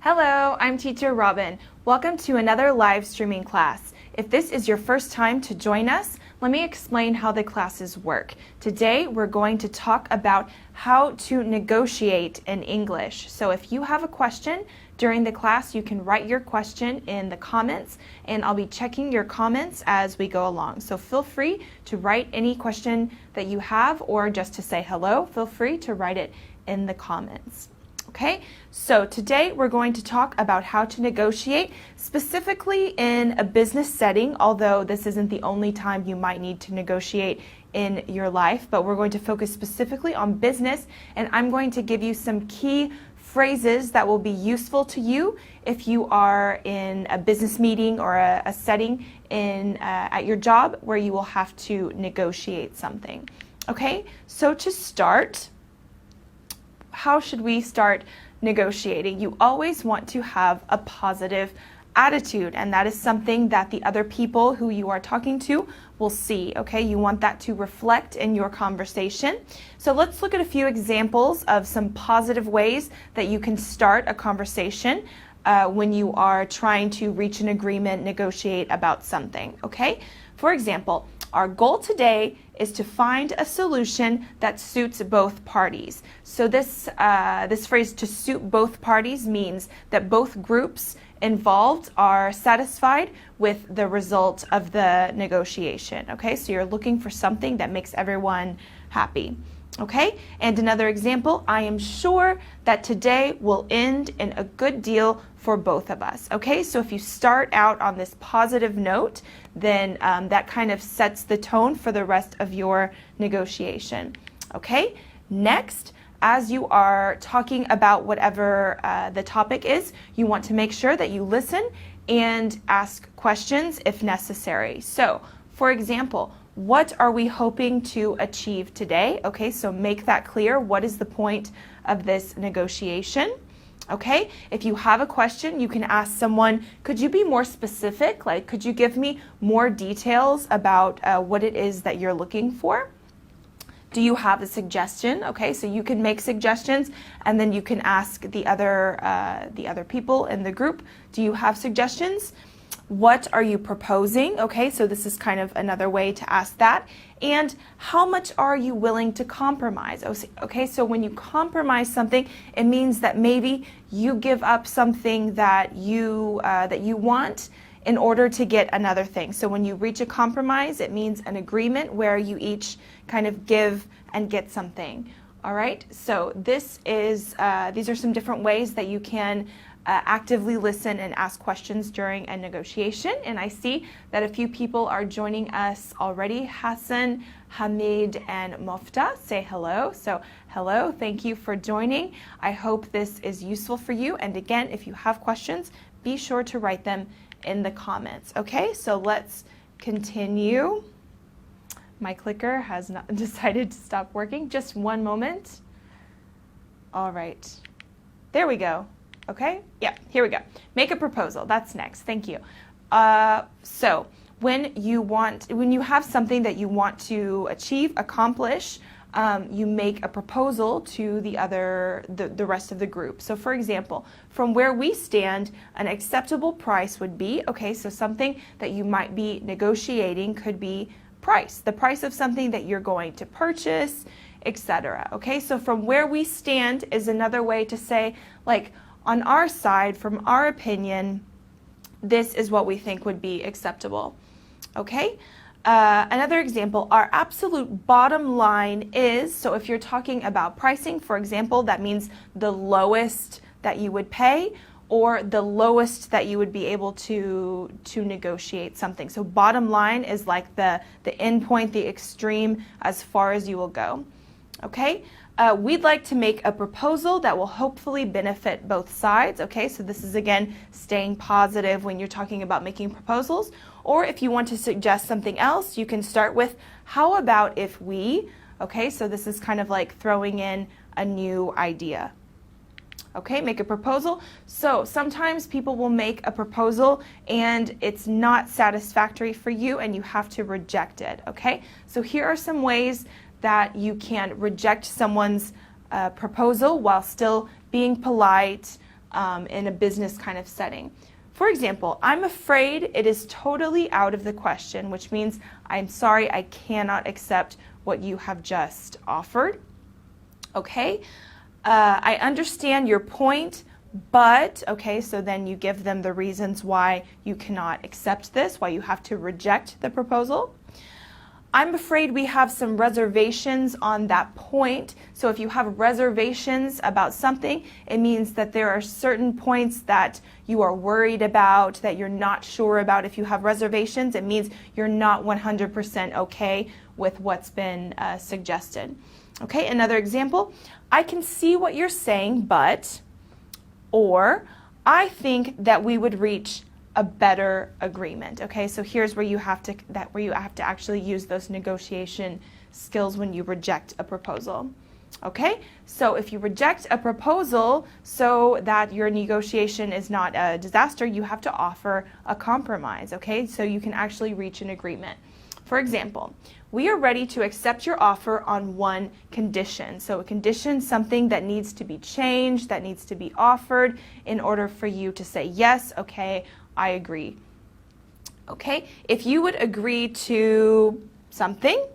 Hello, I'm Teacher Robin. Welcome to another live streaming class. If this is your first time to join us, let me explain how the classes work. Today, we're going to talk about how to negotiate in English. So if you have a question during the class, you can write your question in the comments, and I'll be checking your comments as we go along. So feel free to write any question that you have, or just to say hello, feel free to write it in the comments. Okay, so today we're going to talk about how to negotiate, specifically in a business setting, although this isn't the only time you might need to negotiate in your life, but we're going to focus specifically on business, and I'm going to give you some key phrases that will be useful to you if you are in a business meeting or a setting at your job where you will have to negotiate something. Okay, so to start, how should we start negotiating? You always want to have a positive attitude, and that is something that the other people who you are talking to will see, okay? You want that to reflect in your conversation. So let's look at a few examples of some positive ways that you can start a conversation when you are trying to reach an agreement, negotiate about something, okay? For example, our goal today is to find a solution that suits both parties. So this phrase, to suit both parties, means that both groups involved are satisfied with the result of the negotiation. Okay, so you're looking for something that makes everyone happy. Okay, and another example, I am sure that today will end in a good deal for both of us. Okay, so if you start out on this positive note, then that kind of sets the tone for the rest of your negotiation. Okay, next, as you are talking about whatever the topic is, you want to make sure that you listen and ask questions if necessary. So, for example, what are we hoping to achieve today? Okay, so make that clear. What is the point of this negotiation? Okay, if you have a question, you can ask someone, could you be more specific? Like, could you give me more details about what it is that you're looking for? Do you have a suggestion? Okay, so you can make suggestions, and then you can ask the other people in the group, do you have suggestions? What are you proposing? Okay, so this is kind of another way to ask that. And how much are you willing to compromise? Okay, so when you compromise something, it means that maybe you give up something that you want in order to get another thing. So when you reach a compromise, it means an agreement where you each kind of give and get something. All right, so these are some different ways that you can actively listen and ask questions during a negotiation. And I see that a few people are joining us already. Hassan, Hamid, and Mofta, say hello. So hello, thank you for joining. I hope this is useful for you. And again, if you have questions, be sure to write them in the comments. Okay, so let's continue. My clicker has not decided to stop working. Just one moment. All right, there we go. Okay, yeah, here we go. Make a proposal, that's next, thank you. So when you have something that you want to achieve, accomplish, you make a proposal to the rest of the group. So for example, from where we stand, an acceptable price would be, okay, so something that you might be negotiating could be price, the price of something that you're going to purchase, etc. Okay, so from where we stand is another way to say, like, on our side, from our opinion, this is what we think would be acceptable. Okay? Another example, our absolute bottom line is, so if you're talking about pricing, for example, that means the lowest that you would pay or the lowest that you would be able to negotiate something. So bottom line is like the end point, the extreme as far as you will go. Okay? We'd like to make a proposal that will hopefully benefit both sides. Okay, so this is again staying positive when you're talking about making proposals. Or if you want to suggest something else, you can start with, how about if we, okay, so this is kind of like throwing in a new idea. Okay, make a proposal. So sometimes people will make a proposal and it's not satisfactory for you and you have to reject it. Okay, so here are some ways that you can reject someone's proposal while still being polite, in a business kind of setting. For example, I'm afraid it is totally out of the question, which means I'm sorry, I cannot accept what you have just offered. Okay, I understand your point, but, okay, so then you give them the reasons why you cannot accept this, why you have to reject the proposal. I'm afraid we have some reservations on that point. So if you have reservations about something, it means that there are certain points that you are worried about, that you're not sure about. If you have reservations, it means you're not 100% okay with what's been suggested. Okay, another example, I can see what you're saying, but, or I think that we would reach a better agreement. Okay, so here's where you have to actually use those negotiation skills when you reject a proposal. Okay, so if you reject a proposal so that your negotiation is not a disaster, you have to offer a compromise. Okay, so you can actually reach an agreement. For example, we are ready to accept your offer on one condition. So a condition, something that needs to be changed, that needs to be offered in order for you to say yes, okay, I agree. Okay, if you would agree to something,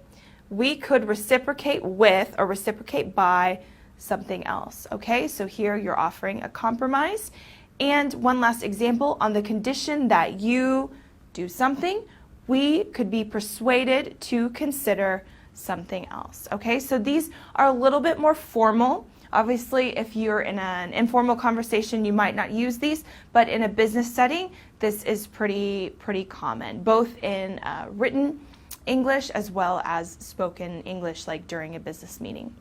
we could reciprocate with or reciprocate by something else. Okay, so here you're offering a compromise. And one last example, on the condition that you do something, we could be persuaded to consider something else. Okay, so these are a little bit more formal. Obviously, if you're in an informal conversation, you might not use these, but in a business setting, this is pretty common, both in written English as well as spoken English, like during a business meeting.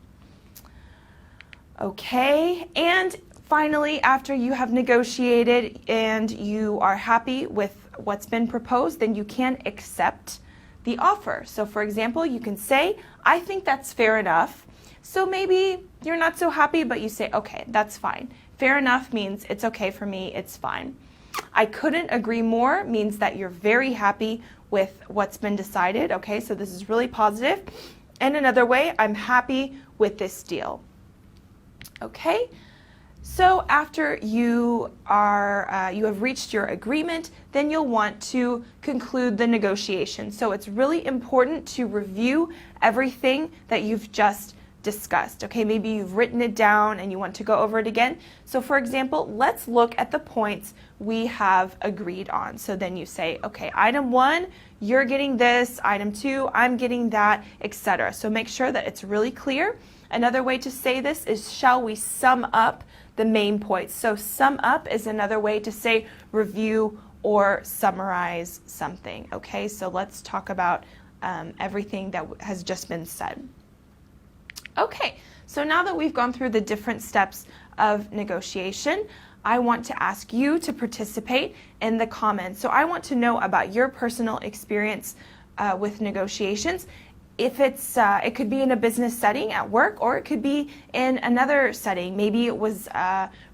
Okay, and finally, after you have negotiated and you are happy with what's been proposed, then you can accept the offer. So for example, you can say, I think that's fair enough. So maybe you're not so happy, but you say, okay, that's fine. Fair enough means it's okay for me, it's fine. I couldn't agree more means that you're very happy with what's been decided. Okay, so this is really positive. And another way, I'm happy with this deal. Okay, so after you have reached your agreement, then you'll want to conclude the negotiation. So it's really important to review everything that you've just discussed. Okay, maybe you've written it down and you want to go over it again. So for example, let's look at the points we have agreed on. So then you say, okay, item 1, you're getting this, item 2, I'm getting that, etc. So make sure that it's really clear. Another way to say this is, shall we sum up the main points? So sum up is another way to say review or summarize something. Okay, so let's talk about everything that has just been said. Okay, so now that we've gone through the different steps of negotiation, I want to ask you to participate in the comments. So I want to know about your personal experience with negotiations. If it could be in a business setting at work, or it could be in another setting. Maybe it was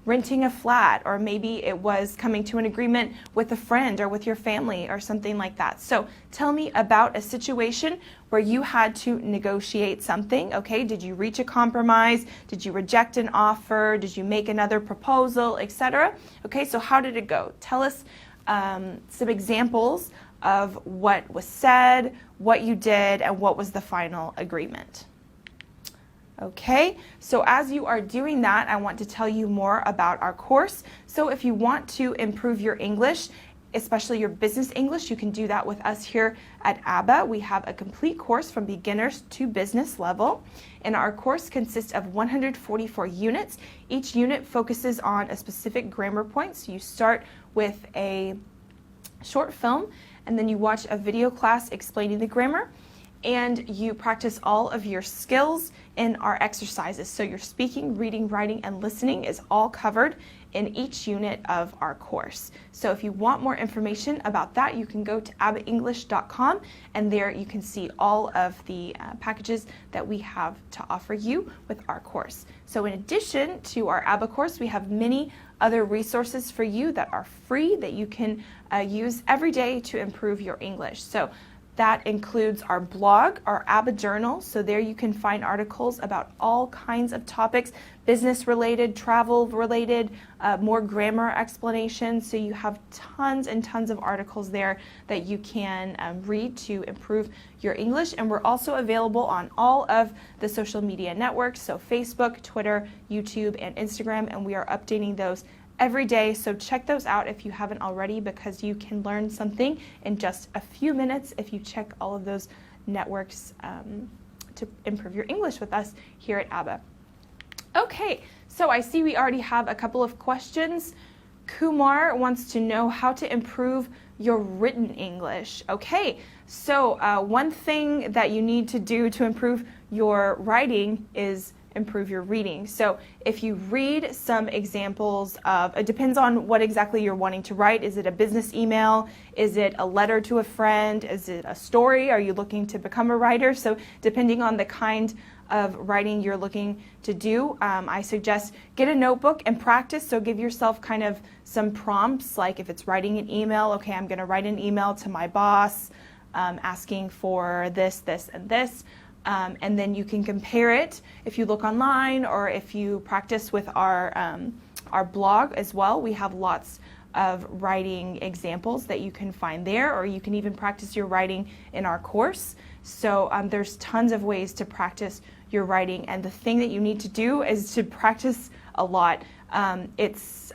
renting a flat, or maybe it was coming to an agreement with a friend or with your family or something like that. So tell me about a situation where you had to negotiate something. Okay, did you reach a compromise? Did you reject an offer? Did you make another proposal, etc.? Okay, so how did it go? Tell us some examples of what was said, what you did, and what was the final agreement. Okay, so as you are doing that, I want to tell you more about our course. So if you want to improve your English, especially your business English, you can do that with us here at ABBA. We have a complete course from beginners to business level, and our course consists of 144 units. Each unit focuses on a specific grammar point. So you start with a short film, and then you watch a video class explaining the grammar, and you practice all of your skills in our exercises. So your speaking, reading, writing, and listening is all covered in each unit of our course. So if you want more information about that, you can go to abbaenglish.com, and there you can see all of the packages that we have to offer you with our course. So in addition to our ABBA course, we have many other resources for you that are free that you can use every day to improve your English. So That includes our blog, our ABBA journal. So there you can find articles about all kinds of topics, business related, travel related, more grammar explanations. So you have tons and tons of articles there that you can read to improve your English. And we're also available on all of the social media networks. So Facebook, Twitter, YouTube, and Instagram. And we are updating those every day, so check those out if you haven't already, because you can learn something in just a few minutes if you check all of those networks to improve your English with us here at ABBA. Okay, so I see we already have a couple of questions. Kumar wants to know how to improve your written English. Okay, so one thing that you need to do to improve your writing is improve your reading. So if you read some examples of, it depends on what exactly you're wanting to write. Is it a business email? Is it a letter to a friend? Is it a story? Are you looking to become a writer? So depending on the kind of writing you're looking to do, I suggest get a notebook and practice. So give yourself kind of some prompts, like if it's writing an email, okay, I'm going to write an email to my boss asking for this, this, and this. And then you can compare it if you look online, or if you practice with our blog as well. We have lots of writing examples that you can find there, or you can even practice your writing in our course. So there's tons of ways to practice your writing, and the thing that you need to do is to practice a lot. It's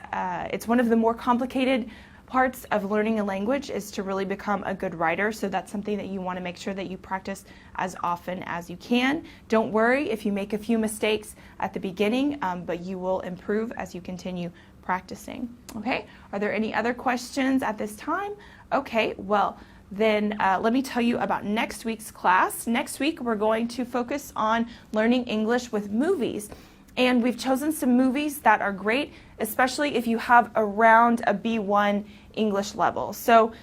one of the more complicated parts of learning a language is to really become a good writer. So that's something that you want to make sure that you practice as often as you can. Don't worry if you make a few mistakes at the beginning, but you will improve as you continue practicing. Okay, are there any other questions at this time? Okay, well then let me tell you about next week's class. Next week we're going to focus on learning English with movies. And we've chosen some movies that are great, especially if you have around a B1 English level. So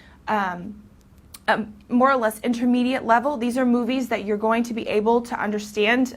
more or less intermediate level. These are movies that you're going to be able to understand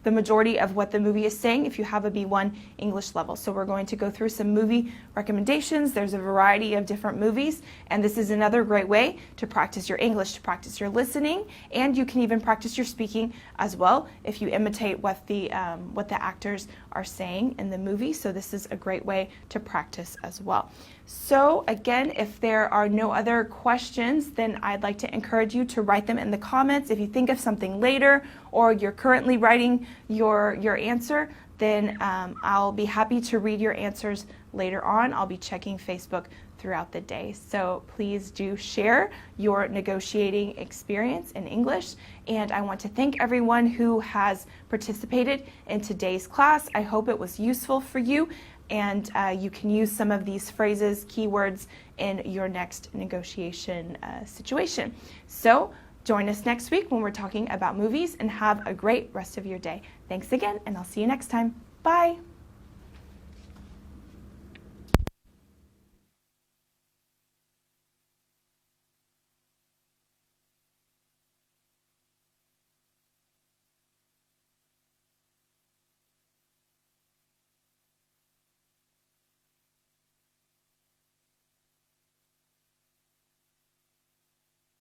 the majority of what the movie is saying if you have a B1 English level. So we're going to go through some movie recommendations. There's a variety of different movies, and this is another great way to practice your English, to practice your listening, and you can even practice your speaking as well if you imitate what the actors are saying in the movie. So this is a great way to practice as well. So again, if there are no other questions, then I'd like to encourage you to write them in the comments. If you think of something later, or you're currently writing your answer, then I'll be happy to read your answers later on. I'll be checking Facebook throughout the day. So please do share your negotiating experience in English. And I want to thank everyone who has participated in today's class. I hope it was useful for you, and you can use some of these phrases, keywords in your next negotiation situation. So join us next week when we're talking about movies, and have a great rest of your day. Thanks again, and I'll see you next time. Bye.